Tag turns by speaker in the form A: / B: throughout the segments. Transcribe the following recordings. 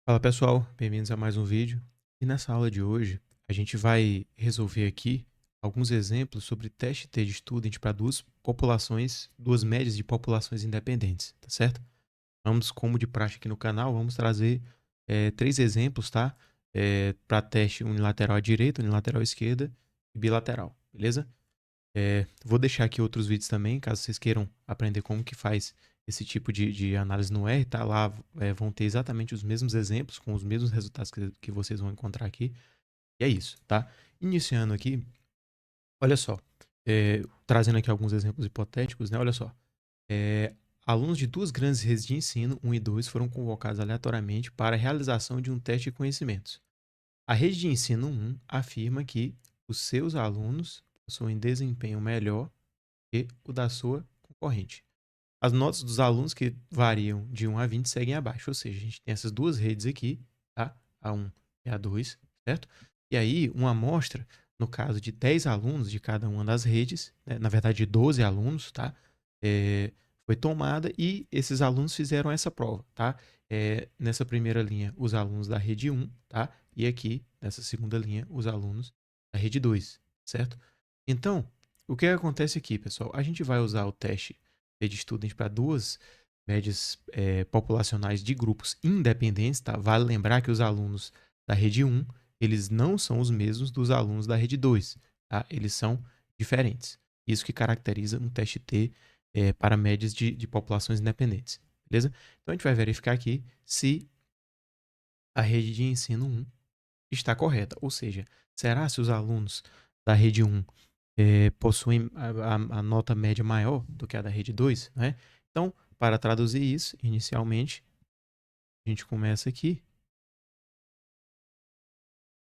A: Fala pessoal, bem-vindos a mais um vídeo. E nessa aula de hoje, a gente vai resolver aqui alguns exemplos sobre teste T-de-Student para duas médias de populações independentes, tá certo? Vamos, como de praxe aqui no canal, vamos trazer três exemplos, tá? Para teste unilateral à direita, unilateral à esquerda e bilateral, beleza? Vou deixar aqui outros vídeos também, caso vocês queiram aprender como que faz esse tipo de análise no R, tá? Lá vão ter exatamente os mesmos exemplos, com os mesmos resultados que vocês vão encontrar aqui. E é isso, tá? Iniciando aqui, olha só, trazendo aqui alguns exemplos hipotéticos, né? Olha só, é, alunos de duas grandes redes de ensino, 1 e 2, foram convocados aleatoriamente para a realização de um teste de conhecimentos. A rede de ensino 1 afirma que os seus alunos possuem desempenho melhor que o da sua concorrente. As notas dos alunos que variam de 1 a 20 seguem abaixo, ou seja, a gente tem essas duas redes aqui, tá? A1 e A2, certo? E aí, uma amostra, no caso de 10 alunos de cada uma das redes, né? Na verdade, 12 alunos, tá? Foi tomada e esses alunos fizeram essa prova, tá? Nessa primeira linha, os alunos da rede 1, tá? E aqui, nessa segunda linha, os alunos da rede 2, certo? Então, o que acontece aqui, pessoal? A gente vai usar o teste de Student para duas médias populacionais de grupos independentes, tá? Vale lembrar que os alunos da rede 1, eles não são os mesmos dos alunos da rede 2, tá? Eles são diferentes. Isso que caracteriza um teste T para médias de populações independentes, beleza? Então, a gente vai verificar aqui se a rede de ensino 1 está correta, ou seja, será se os alunos da rede 1 possuem a nota média maior do que a da rede 2, né? Então, para traduzir isso, inicialmente, a gente começa aqui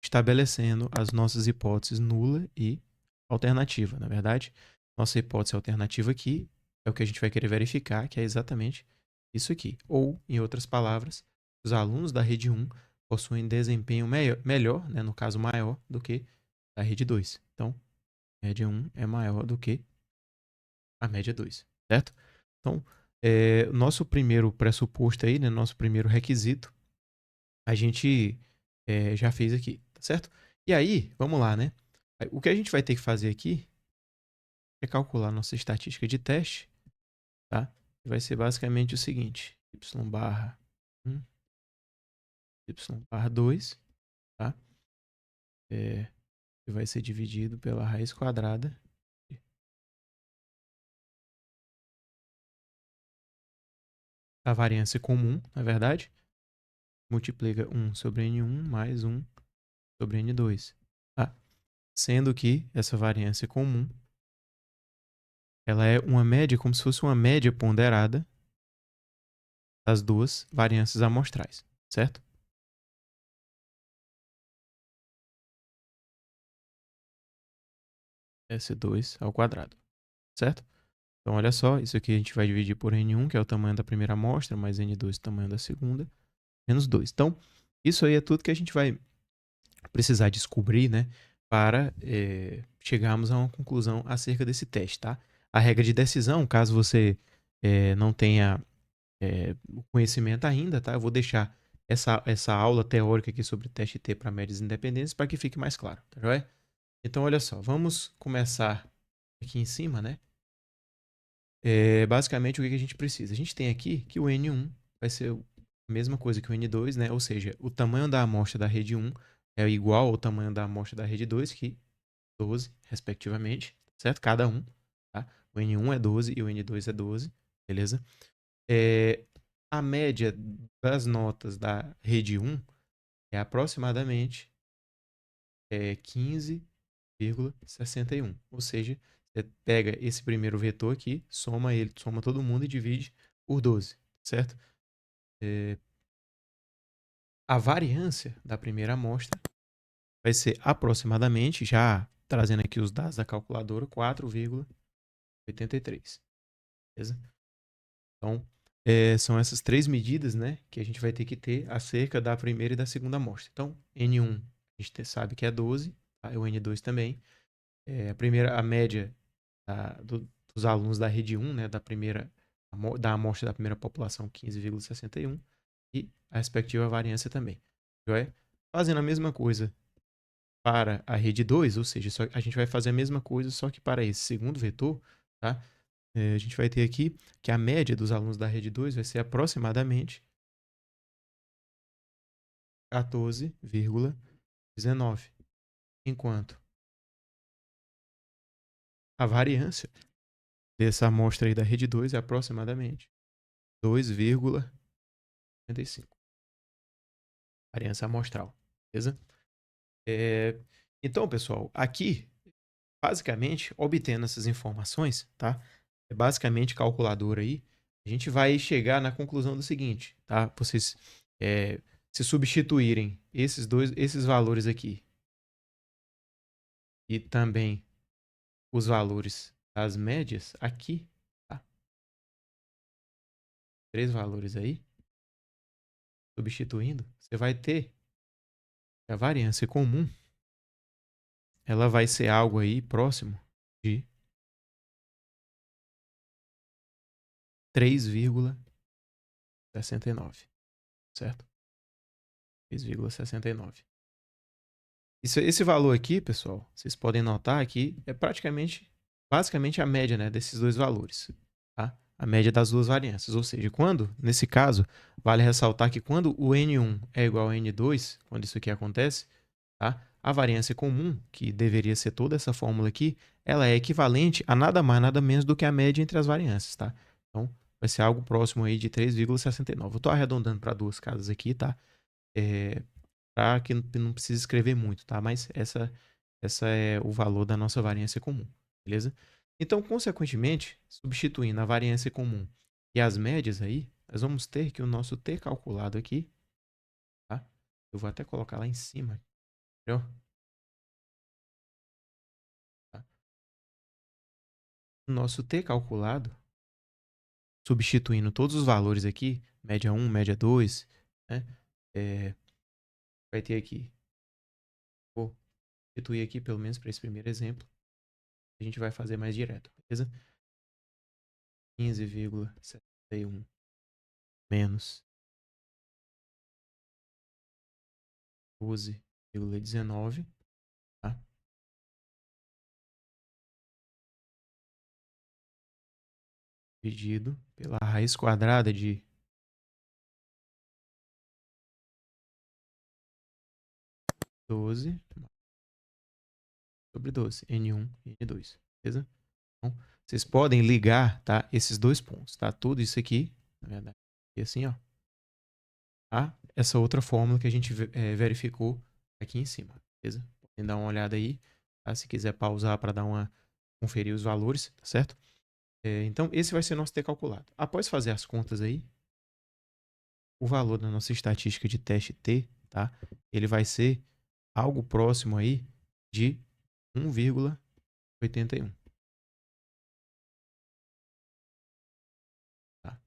A: estabelecendo as nossas hipóteses nula e alternativa, na verdade. Nossa hipótese alternativa aqui é o que a gente vai querer verificar, que é exatamente isso aqui. Ou, em outras palavras, os alunos da rede 1 possuem desempenho melhor, né, no caso maior, do que a rede 2. Então, a média 1 é maior do que a média 2, certo? Então, nosso primeiro pressuposto aí, né, nosso primeiro requisito, a gente já fez aqui, tá certo? E aí, vamos lá, né? O que a gente vai ter que fazer aqui é calcular nossa estatística de teste, tá? Vai ser basicamente o seguinte: y barra 1, y barra 2, tá? Que vai ser dividido pela raiz quadrada. A variância comum, na verdade, multiplica 1 sobre N1 mais 1 sobre N2, tá? Sendo que essa variância comum, ela é uma média, como se fosse uma média ponderada das duas variâncias amostrais, certo? S2 ao quadrado, certo? Então, olha só, isso aqui a gente vai dividir por N1, que é o tamanho da primeira amostra, mais N2, o tamanho da segunda, menos 2. Então, isso aí é tudo que a gente vai precisar descobrir, né, para chegarmos a uma conclusão acerca desse teste, tá? A regra de decisão, caso você não tenha o conhecimento ainda, tá? Eu vou deixar essa aula teórica aqui sobre teste T para médias independentes para que fique mais claro, tá joia? Então, olha só, vamos começar aqui em cima, né? Basicamente, o que a gente precisa? A gente tem aqui que o N1 vai ser a mesma coisa que o N2, né? Ou seja, o tamanho da amostra da rede 1 é igual ao tamanho da amostra da rede 2, que 12, respectivamente, certo? Cada um, tá? O N1 é 12 e o N2 é 12, beleza? A média das notas da rede 1 é aproximadamente 15,61. Ou seja, você pega esse primeiro vetor aqui, soma ele, soma todo mundo e divide por 12, certo? A variância da primeira amostra vai ser aproximadamente, já trazendo aqui os dados da calculadora, 4,83. Beleza? Então, são essas três medidas, né, que a gente vai ter que ter acerca da primeira e da segunda amostra. Então, N1 a gente sabe que é 12, tá? E o N2 também. A média dos alunos da rede 1, né, da amostra da primeira população, 15,61. e a respectiva variância também. Joia? Fazendo a mesma coisa para a rede 2, ou seja, a gente vai fazer a mesma coisa, só que para esse segundo vetor, tá? A gente vai ter aqui que a média dos alunos da rede 2 vai ser aproximadamente 14,19, enquanto a variância dessa amostra aí da rede 2 é aproximadamente 2,55. Variância amostral, beleza? Então, pessoal, aqui, basicamente, obtendo essas informações, tá? É basicamente calculadora aí, a gente vai chegar na conclusão do seguinte, tá? Vocês se substituírem esses valores aqui e também os valores das médias aqui, tá? 3 valores aí, substituindo, você vai ter a variância comum, ela vai ser algo aí próximo de 3,69, certo? 3,69. Esse valor aqui, pessoal, vocês podem notar que é basicamente a média, né, desses dois valores, tá? A média das duas variâncias. Ou seja, nesse caso, vale ressaltar que quando o N1 é igual a N2, quando isso aqui acontece, tá? A variância comum, que deveria ser toda essa fórmula aqui, ela é equivalente a nada mais, nada menos do que a média entre as variâncias, tá? Então, vai ser algo próximo aí de 3,69. Eu estou arredondando para duas casas aqui, tá? Para que não precise escrever muito, tá? Mas essa é o valor da nossa variância comum, beleza? Então, consequentemente, substituindo a variância comum e as médias aí, nós vamos ter que o nosso T calculado aqui, tá? Eu vou até colocar lá em cima, entendeu? Tá? O nosso T calculado, substituindo todos os valores aqui, média 1, média 2, né? Vai ter aqui, vou substituir aqui pelo menos para esse primeiro exemplo, a gente vai fazer mais direto, beleza? 15,71 menos 12,19, tá? Dividido pela raiz quadrada de 12 sobre 12, N1 e N2, beleza? Então, vocês podem ligar, tá, esses dois pontos, tá? Tudo isso aqui, na verdade, e assim, ó, a essa outra fórmula que a gente verificou aqui em cima, beleza? Podem dar uma olhada aí, tá? Se quiser pausar para conferir os valores, tá certo? Então, esse vai ser nosso T calculado. Após fazer as contas aí, o valor da nossa estatística de teste T, tá? Ele vai ser algo próximo aí de 1,81. Tá?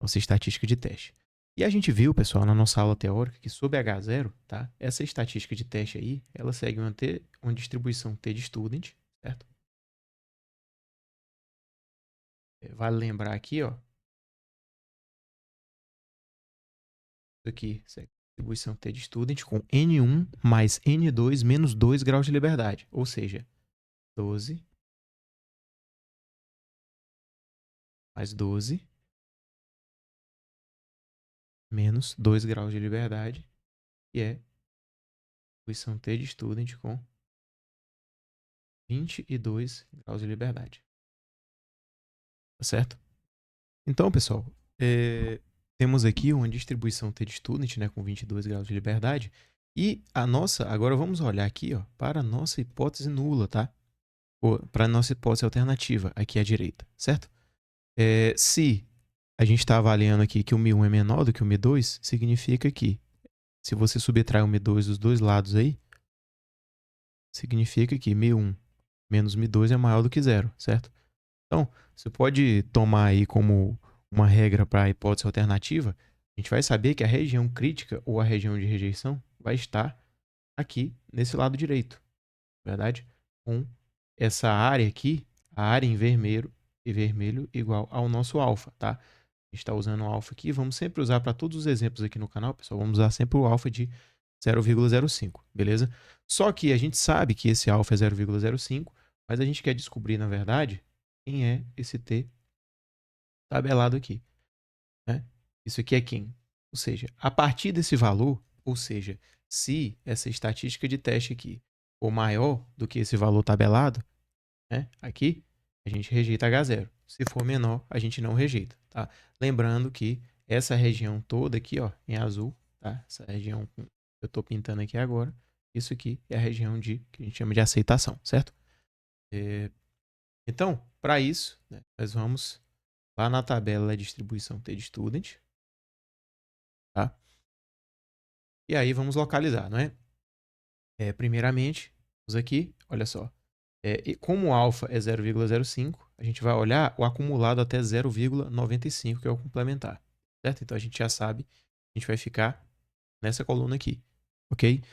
A: Nossa estatística de teste. E a gente viu, pessoal, na nossa aula teórica, que sob H0, tá? Essa estatística de teste aí, ela segue uma distribuição T de student, certo? Vale lembrar aqui, ó. Isso aqui segue distribuição T de student com N1 mais N2 menos 2 graus de liberdade. Ou seja, 12 mais 12 menos 2 graus de liberdade, que é distribuição T de student com 22 graus de liberdade. Tá certo? Então, pessoal, temos aqui uma distribuição T de student, né, com 22 graus de liberdade. E agora vamos olhar aqui, ó, para a nossa hipótese nula, tá? Para a nossa hipótese alternativa, aqui à direita, certo? Se a gente está avaliando aqui que o μ1 é menor do que o μ2, significa que, se você subtrai o μ2 dos dois lados aí, significa que μ1 menos μ2 é maior do que zero, certo? Então, você pode tomar aí como uma regra para a hipótese alternativa, a gente vai saber que a região crítica ou a região de rejeição vai estar aqui nesse lado direito, verdade? Com essa área aqui, a área em vermelho igual ao nosso alfa, tá? A gente está usando o alfa aqui, vamos sempre usar para todos os exemplos aqui no canal, pessoal, vamos usar sempre o alfa de 0,05, beleza? Só que a gente sabe que esse alfa é 0,05, mas a gente quer descobrir, na verdade, quem é esse t tabelado aqui, né? Isso aqui é quem? Ou seja, a partir desse valor, ou seja, se essa estatística de teste aqui for maior do que esse valor tabelado, né, aqui, a gente rejeita H0. Se for menor, a gente não rejeita, tá? Lembrando que essa região toda aqui, ó, em azul, tá? Essa região que eu estou pintando aqui agora, isso aqui é a região que a gente chama de aceitação, certo? Então, para isso, né, nós vamos lá na tabela da distribuição t-student, tá? E aí vamos localizar, não é? Primeiramente, vamos aqui, olha só. E como o alfa é 0,05, a gente vai olhar o acumulado até 0,95, que é o complementar, certo? Então a gente já sabe, a gente vai ficar nessa coluna aqui, ok?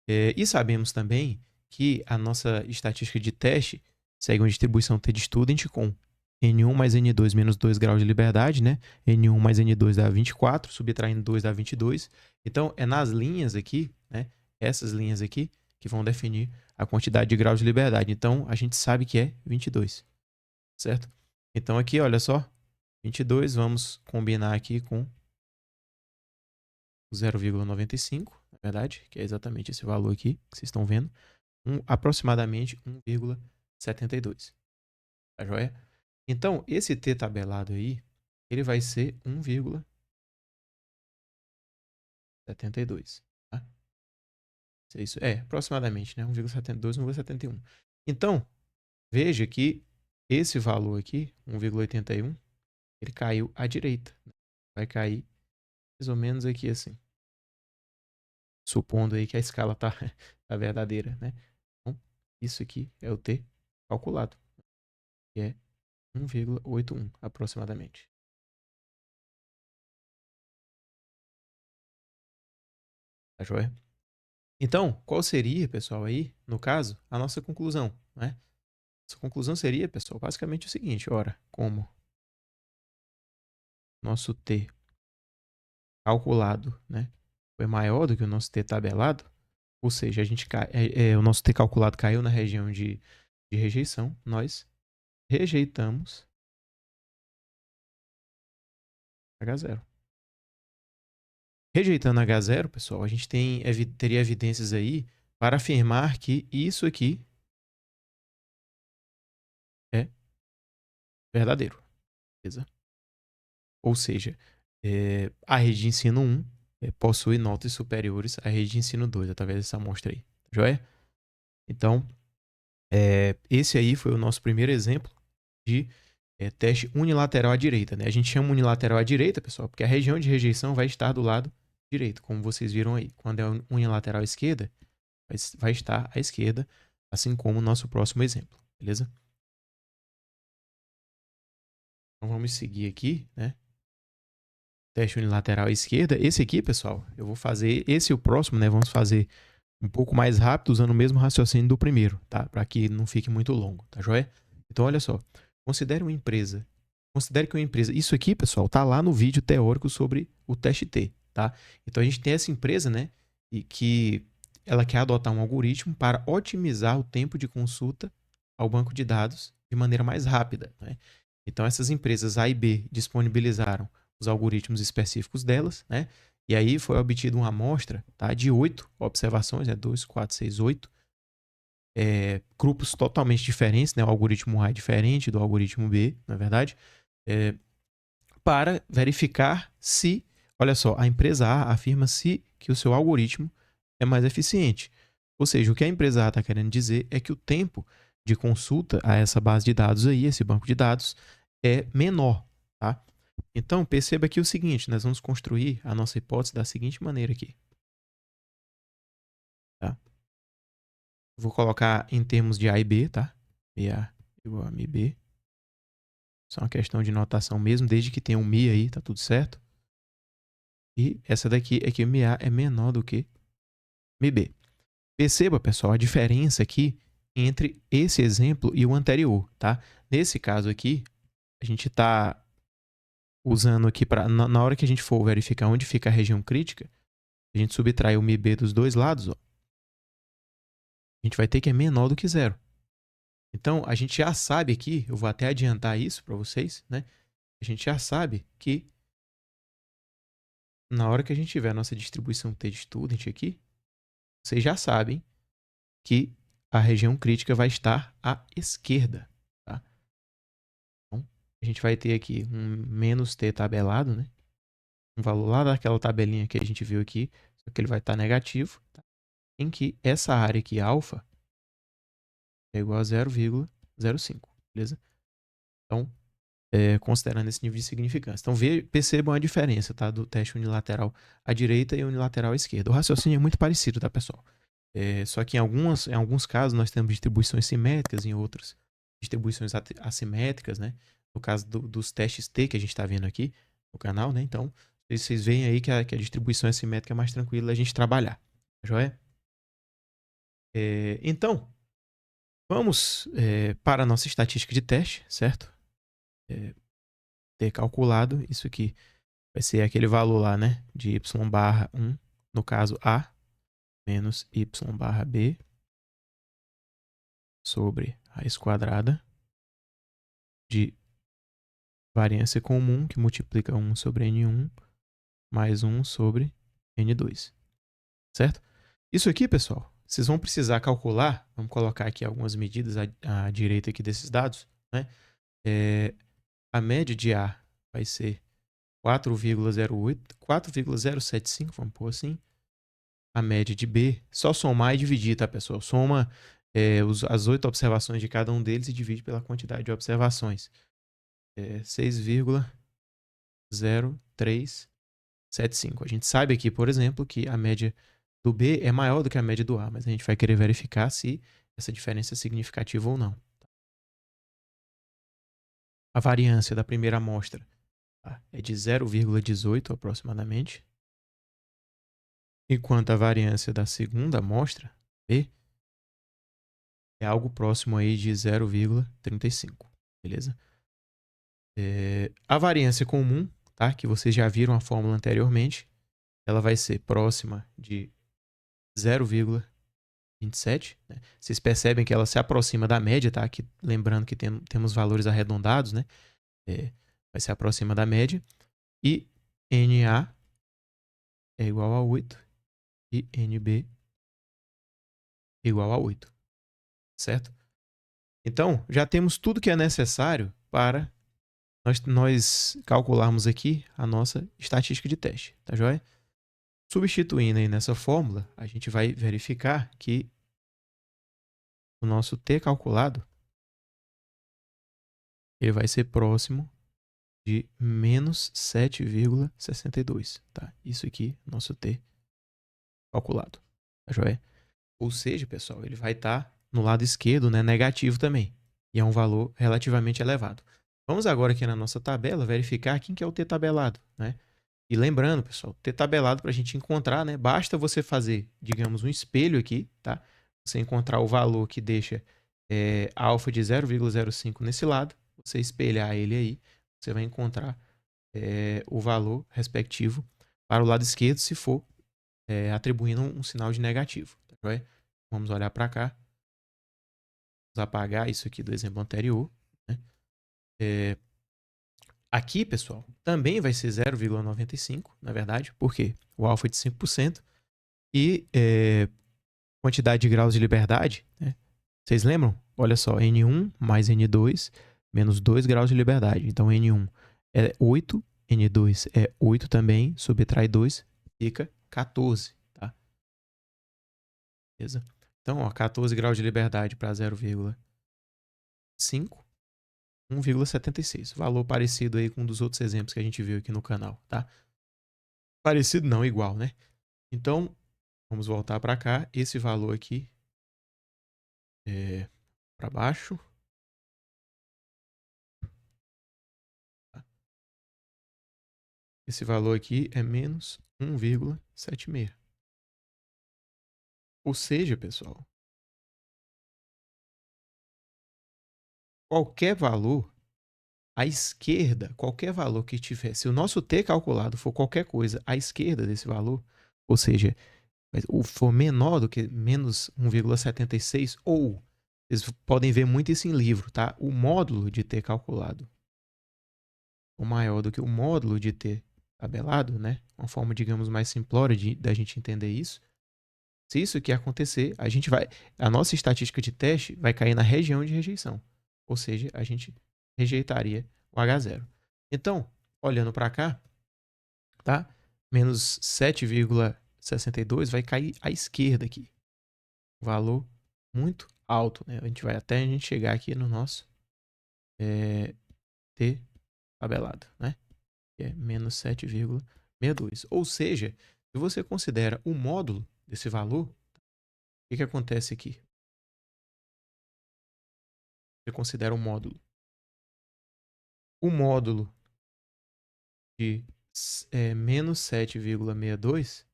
A: E sabemos também que a nossa estatística de teste segue uma distribuição t-student com N1 mais N2 menos 2 graus de liberdade, né? N1 mais N2 dá 24, subtraindo 2 dá 22. Então, é nas linhas aqui, né? Essas linhas aqui, que vão definir a quantidade de graus de liberdade. Então, a gente sabe que é 22, certo? Então, aqui, olha só, 22, vamos combinar aqui com o 0,95, na verdade, que é exatamente esse valor aqui, que vocês estão vendo, aproximadamente 1,72. Tá joia? Então, esse t tabelado aí, ele vai ser 1,72. Tá? Isso é aproximadamente, né? 1,72, 1,71. Então, veja que esse valor aqui, 1,81, ele caiu à direita. Vai cair mais ou menos aqui assim. Supondo aí que a escala tá verdadeira, né? Então, isso aqui é o t calculado, que é 1,81 aproximadamente. Tá joia? Então, qual seria, pessoal, aí, no caso, a nossa conclusão, né? Essa conclusão seria, pessoal, basicamente o seguinte, ora, como nosso t calculado, né, foi maior do que o nosso t tabelado, ou seja, o nosso t calculado caiu na região de rejeição, nós rejeitamos H0. Rejeitando H0, pessoal, a gente teria evidências aí para afirmar que isso aqui é verdadeiro, beleza? Ou seja, a rede de ensino 1 possui notas superiores à rede de ensino 2, através dessa amostra aí, joia? Então, esse aí foi o nosso primeiro exemplo de teste unilateral à direita, né? A gente chama unilateral à direita, pessoal, porque a região de rejeição vai estar do lado direito, como vocês viram aí. Quando é unilateral à esquerda, vai estar à esquerda, assim como o nosso próximo exemplo, beleza? Então, vamos seguir aqui, né? Teste unilateral à esquerda. Esse aqui, pessoal, eu vou fazer, esse e o próximo, né? Vamos fazer um pouco mais rápido, usando o mesmo raciocínio do primeiro, tá? Para que não fique muito longo, tá joia? Então, olha só. Considere que uma empresa... Isso aqui, pessoal, tá lá no vídeo teórico sobre o teste T, tá? Então, a gente tem essa empresa, né? E que ela quer adotar um algoritmo para otimizar o tempo de consulta ao banco de dados de maneira mais rápida, né? Então, essas empresas A e B disponibilizaram os algoritmos específicos delas, né? E aí foi obtida uma amostra, tá, de 8 observações, 2, 4, 6, 8, grupos totalmente diferentes, né? O algoritmo A é diferente do algoritmo B, na verdade, para verificar se, olha só, a empresa A afirma se que o seu algoritmo é mais eficiente. Ou seja, o que a empresa A está querendo dizer é que o tempo de consulta a essa base de dados aí, esse banco de dados, é menor, tá? Então, perceba aqui o seguinte, nós vamos construir a nossa hipótese da seguinte maneira aqui. Tá? Vou colocar em termos de A e B, tá? MA igual a MB. Só uma questão de notação mesmo, desde que tenha um Mi aí, tá tudo certo. E essa daqui é que MA é menor do que MB. Perceba, pessoal, a diferença aqui entre esse exemplo e o anterior, tá? Nesse caso aqui, a gente está usando aqui para na hora que a gente for verificar onde fica a região crítica, a gente subtrai o MIB dos dois lados, ó. A gente vai ter que é menor do que zero. Então, a gente já sabe aqui, eu vou até adiantar isso para vocês, né? A gente já sabe que na hora que a gente tiver a nossa distribuição T de student aqui, vocês já sabem que a região crítica vai estar à esquerda, tá? Então, a gente vai ter aqui um menos T tabelado, né? Um valor lá daquela tabelinha que a gente viu aqui, só que ele vai estar negativo, tá? Em que essa área aqui, alfa, é igual a 0,05, beleza? Então, considerando esse nível de significância. Então, percebam a diferença, tá? Do teste unilateral à direita e unilateral à esquerda. O raciocínio é muito parecido, tá, pessoal? Só que em alguns casos nós temos distribuições simétricas, em outros distribuições assimétricas, né? No caso dos testes T que a gente está vendo aqui no canal, né? Então, vocês veem aí que a distribuição assimétrica é mais tranquila da gente trabalhar, tá joia? Então, vamos para a nossa estatística de teste, certo? Ter calculado isso aqui vai ser aquele valor lá, né? De y barra 1, no caso A, menos y barra B, sobre raiz quadrada de variância comum, que multiplica 1 sobre N1, mais 1 sobre N2, certo? Isso aqui, pessoal, vocês vão precisar calcular, vamos colocar aqui algumas medidas à direita aqui desses dados, né? A média de A vai ser 4,08, 4,075, vamos pôr assim. A média de B, só somar e dividir, tá, pessoal? Soma as 8 observações de cada um deles e divide pela quantidade de observações. 6,0375. A gente sabe aqui, por exemplo, que a média do B é maior do que a média do A, mas a gente vai querer verificar se essa diferença é significativa ou não. A variância da primeira amostra, tá, é de 0,18 aproximadamente, enquanto a variância da segunda amostra, B, é algo próximo aí de 0,35, beleza? A variância comum, tá, que vocês já viram a fórmula anteriormente, ela vai ser próxima de 0,27. Né? Vocês percebem que ela se aproxima da média, tá? Que, lembrando que temos valores arredondados, né? Vai se aproxima da média. E NA é igual a 8 e NB é igual a 8, certo? Então, já temos tudo que é necessário para nós calcularmos aqui a nossa estatística de teste, tá joia? Substituindo aí nessa fórmula, a gente vai verificar que o nosso T calculado ele vai ser próximo de menos 7,62. Tá? Isso aqui, nosso T calculado. Tá joia? Ou seja, pessoal, ele vai estar no lado esquerdo, né, negativo também. E é um valor relativamente elevado. Vamos agora aqui na nossa tabela verificar quem que é o T tabelado, né? E lembrando, pessoal, T tabelado para a gente encontrar, né? Basta você fazer, digamos, um espelho aqui, tá? Você encontrar o valor que deixa alfa de 0,05 nesse lado, você espelhar ele aí, você vai encontrar o valor respectivo para o lado esquerdo, se for atribuindo um sinal de negativo. Tá joia? Vamos olhar para cá. Vamos apagar isso aqui do exemplo anterior. Né? Aqui, pessoal, também vai ser 0,95, na verdade, porque o alfa é de 5% e quantidade de graus de liberdade, né? Vocês lembram? Olha só, N1 mais N2 menos 2 graus de liberdade. Então, N1 é 8, N2 é 8 também, subtrai 2, fica 14, tá? Beleza? Então, ó, 14 graus de liberdade para 0,5, 1,76. Valor parecido aí com um dos outros exemplos que a gente viu aqui no canal, tá? Parecido não, igual, né? Então, vamos voltar para cá. Esse valor aqui é para baixo. Esse valor aqui é menos 1,76. Ou seja, pessoal, qualquer valor à esquerda, qualquer valor que tiver, se o nosso t calculado for qualquer coisa à esquerda desse valor, ou seja, for menor do que menos 1,76, ou vocês podem ver muito isso em livro, tá? O módulo de t calculado ou maior do que o módulo de t tabelado, né? Uma forma, digamos, mais simplória da gente entender isso. Se isso aqui acontecer, a nossa estatística de teste vai cair na região de rejeição. Ou seja, a gente rejeitaria o H0. Então, olhando para cá, tá? Menos 7,62 vai cair à esquerda aqui. Valor muito alto, né? A gente vai até a gente chegar aqui no nosso T tabelado, né? Que é menos 7,62. Ou seja, se você considera o módulo desse valor, o que acontece aqui? Você considera o módulo. O módulo de menos 7,62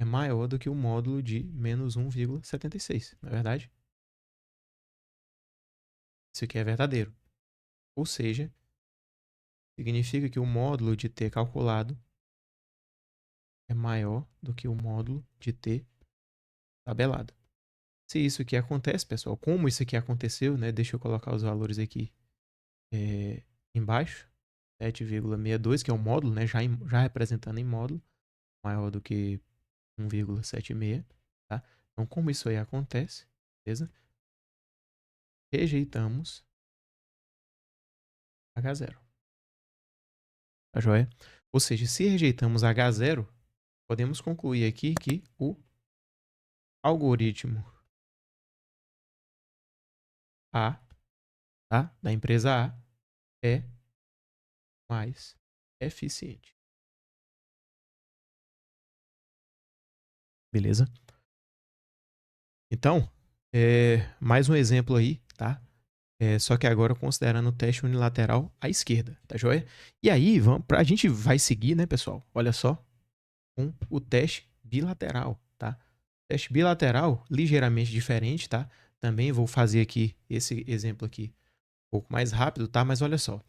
A: é maior do que o módulo de menos 1,76, não é verdade? Isso aqui é verdadeiro. Ou seja, significa que o módulo de t calculado é maior do que o módulo de t tabelado. Se isso aqui acontece, pessoal, como isso aqui aconteceu, né? Deixa eu colocar os valores aqui embaixo. 7,62, que é o módulo, né? Já representando em módulo, maior do que 1,76, tá? Então, como isso aí acontece, beleza? Rejeitamos H0. Tá joia? Ou seja, se rejeitamos H0, podemos concluir aqui que o algoritmo A, tá? Da empresa A, é mais eficiente. Beleza? Então, mais um exemplo aí, tá? Só que agora considerando o teste unilateral à esquerda, tá joia? E aí, a gente vai seguir, né, pessoal? Olha só, com o teste bilateral, tá? Teste bilateral, ligeiramente diferente, tá? Também vou fazer aqui esse exemplo aqui um pouco mais rápido, tá? Mas olha só.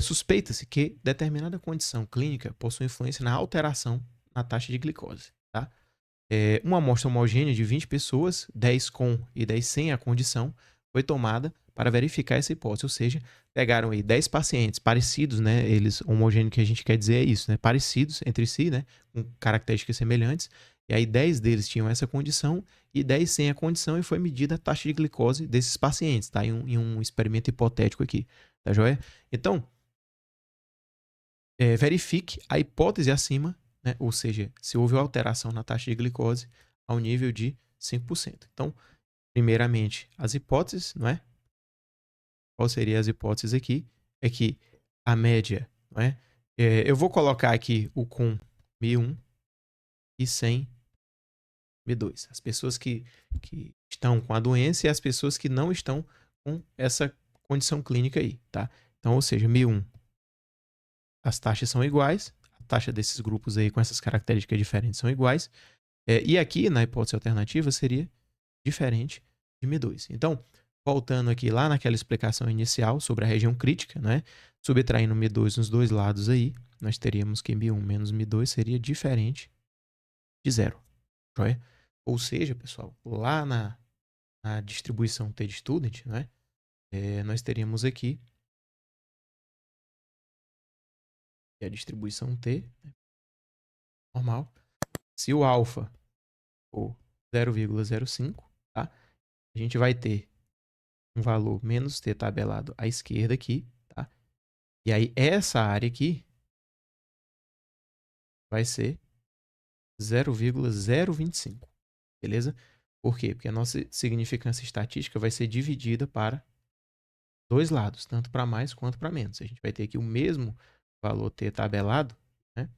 A: Suspeita-se que determinada condição clínica possui influência na alteração na taxa de glicose, tá? Uma amostra homogênea de 20 pessoas, 10 com e 10 sem a condição, foi tomada para verificar essa hipótese. Ou seja, pegaram aí 10 pacientes parecidos, né? Eles, homogêneo que a gente quer dizer é isso, né? Parecidos entre si, né? Com características semelhantes. E aí 10 deles tinham essa condição e 10 sem a condição, e foi medida a taxa de glicose desses pacientes, tá? Em um experimento hipotético aqui, tá joia? Então, verifique a hipótese acima, né? Ou seja, se houve alteração na taxa de glicose ao nível de 5%. Então, primeiramente, as hipóteses, não é? Qual seriam as hipóteses aqui? É que a média, não é? Eu vou colocar aqui o com Mi1 e sem Mi2. As pessoas que estão com a doença e as pessoas que não estão com essa condição clínica aí, tá? Então, ou seja, Mi1, as taxas são iguais, a taxa desses grupos aí com essas características diferentes são iguais, e aqui, na hipótese alternativa, seria diferente de Mi2. Então, voltando aqui lá naquela explicação inicial sobre a região crítica, né? Subtraindo Mi2 nos dois lados aí, nós teríamos que Mi1 menos Mi2 seria diferente de zero. Joia? Ou seja, pessoal, lá na distribuição T de student, né? Nós teríamos aqui a distribuição T, né, normal. Se o alfa for 0,05, tá? A gente vai ter um valor menos t tabelado à esquerda aqui, tá? E aí essa área aqui vai ser 0,025, beleza? Por quê? Porque a nossa significância estatística vai ser dividida para dois lados, tanto para mais quanto para menos. A gente vai ter aqui o mesmo valor t tabelado, né?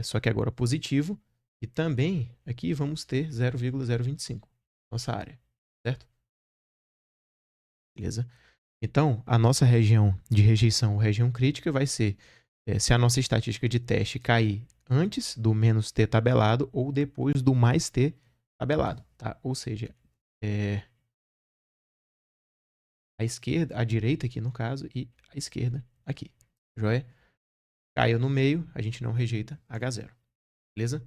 A: Só que agora positivo, e também aqui vamos ter 0,025, nossa área, certo? Beleza? Então, a nossa região de rejeição ou região crítica vai ser se a nossa estatística de teste cair antes do menos t tabelado ou depois do mais t tabelado, tá? Ou seja, a esquerda, a direita aqui no caso, e à esquerda aqui, joia? Caiu no meio, a gente não rejeita H0, beleza?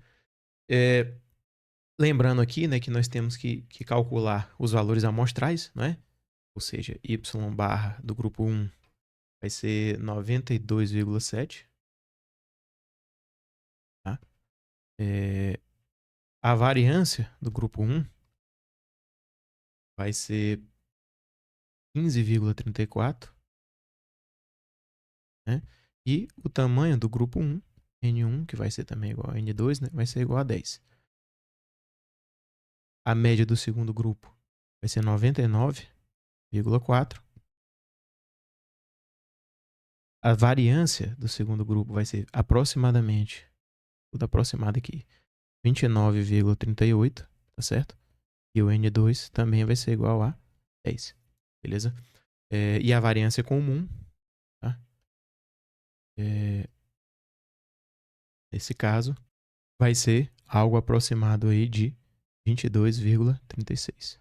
A: Lembrando aqui, né, que nós temos que calcular os valores amostrais, não é? Ou seja, y barra do grupo 1 vai ser 92,7. Tá? A variância do grupo 1 vai ser 15,34. Né? E o tamanho do grupo 1, N1, que vai ser também igual a N2, né, vai ser igual a 10. A média do segundo grupo vai ser 99,4. A variância do segundo grupo vai ser aproximadamente, tudo aproximado aqui, 29,38, tá certo? E o N2 também vai ser igual a 10, beleza? E a variância comum, tá? Nesse caso, vai ser algo aproximado aí de 22,36,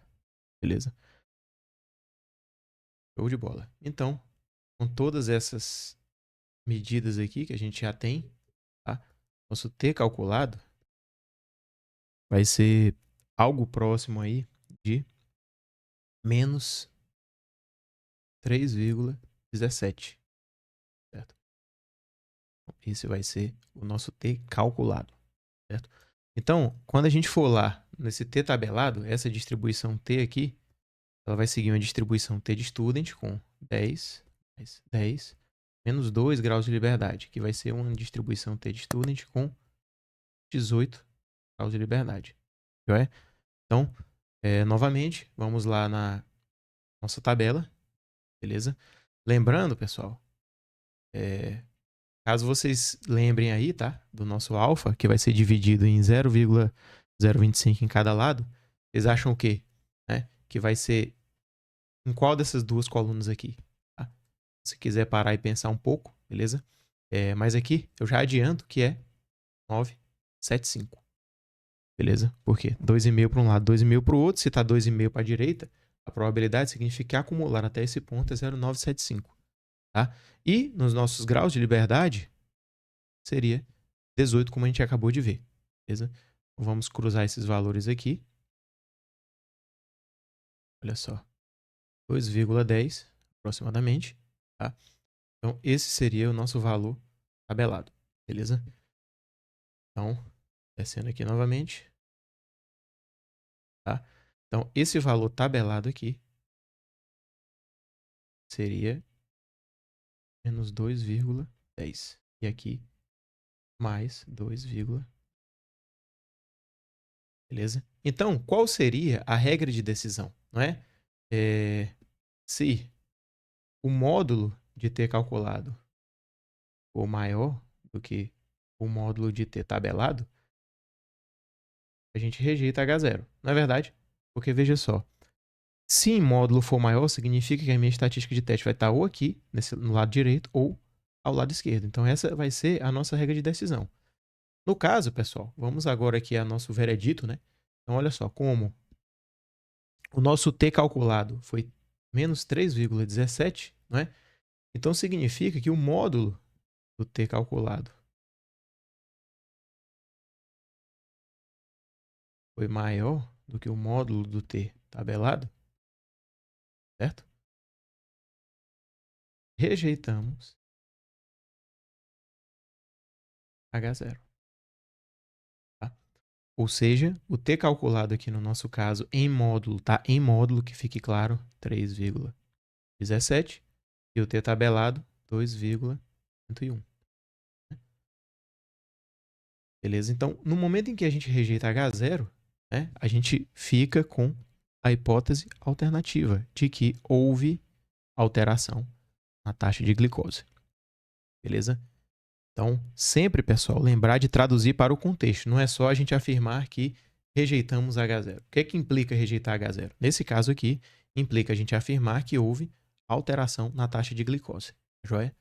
A: beleza? Show de bola. Então, com todas essas medidas aqui que a gente já tem, tá? Nosso T calculado vai ser algo próximo aí de menos 3,17, certo? Esse vai ser o nosso T calculado, certo? Então, quando a gente for lá nesse T tabelado, essa distribuição T aqui, ela vai seguir uma distribuição T de student com 10, mais 10, menos 2 graus de liberdade, que vai ser uma distribuição T de student com 18 graus de liberdade. Joia? Então, novamente, vamos lá na nossa tabela, beleza? Lembrando, pessoal, caso vocês lembrem aí, tá? Do nosso alfa, que vai ser dividido em 0,025 em cada lado, vocês acham o quê? Né? Que vai ser em qual dessas duas colunas aqui? Tá? Se quiser parar e pensar um pouco, beleza? Mas aqui eu já adianto que é 975. Beleza? Por quê? 2,5 para um lado, 2,5 para o outro. Se está 2,5 para a direita, a probabilidade significa que acumular até esse ponto é 0,975. Tá? E nos nossos graus de liberdade, seria 18, como a gente acabou de ver. Beleza? Vamos cruzar esses valores aqui. Olha só. 2,10 aproximadamente. Tá? Então, esse seria o nosso valor tabelado. Beleza? Então, descendo aqui novamente. Tá? Então, esse valor tabelado aqui seria menos 2,10. E aqui, mais 2, beleza? Então, qual seria a regra de decisão? Não é? Se o módulo de t calculado for maior do que o módulo de t tabelado, a gente rejeita H0. Não é verdade? Porque, veja só, se em módulo for maior, significa que a minha estatística de teste vai estar ou aqui, no lado direito, ou ao lado esquerdo. Então, essa vai ser a nossa regra de decisão. No caso, pessoal, vamos agora aqui ao nosso veredito, né? Então, olha só, como o nosso T calculado foi menos 3,17, não é? Então, significa que o módulo do T calculado foi maior do que o módulo do T tabelado, certo? Rejeitamos H0. Tá? Ou seja, o T calculado aqui no nosso caso em módulo, tá? Em módulo, que fique claro, 3,17 e o T tabelado 2,101. Beleza? Então, no momento em que a gente rejeita H0, né, a gente fica com a hipótese alternativa de que houve alteração na taxa de glicose. Beleza? Então, sempre, pessoal, lembrar de traduzir para o contexto. Não é só a gente afirmar que rejeitamos H0. O que é que implica rejeitar H0? Nesse caso aqui, implica a gente afirmar que houve alteração na taxa de glicose. Joia?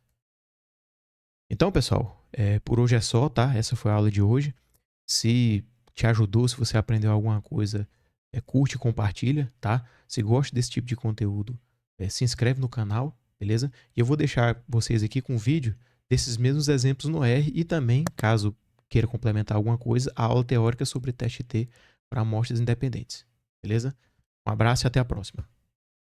A: Então, pessoal, por hoje é só, tá? Essa foi a aula de hoje. Se te ajudou, se você aprendeu alguma coisa, curte e compartilha, tá? Se gosta desse tipo de conteúdo, se inscreve no canal, beleza? E eu vou deixar vocês aqui com um vídeo desses mesmos exemplos no R e também, caso queira complementar alguma coisa, a aula teórica sobre teste T para amostras independentes, beleza? Um abraço e até a próxima.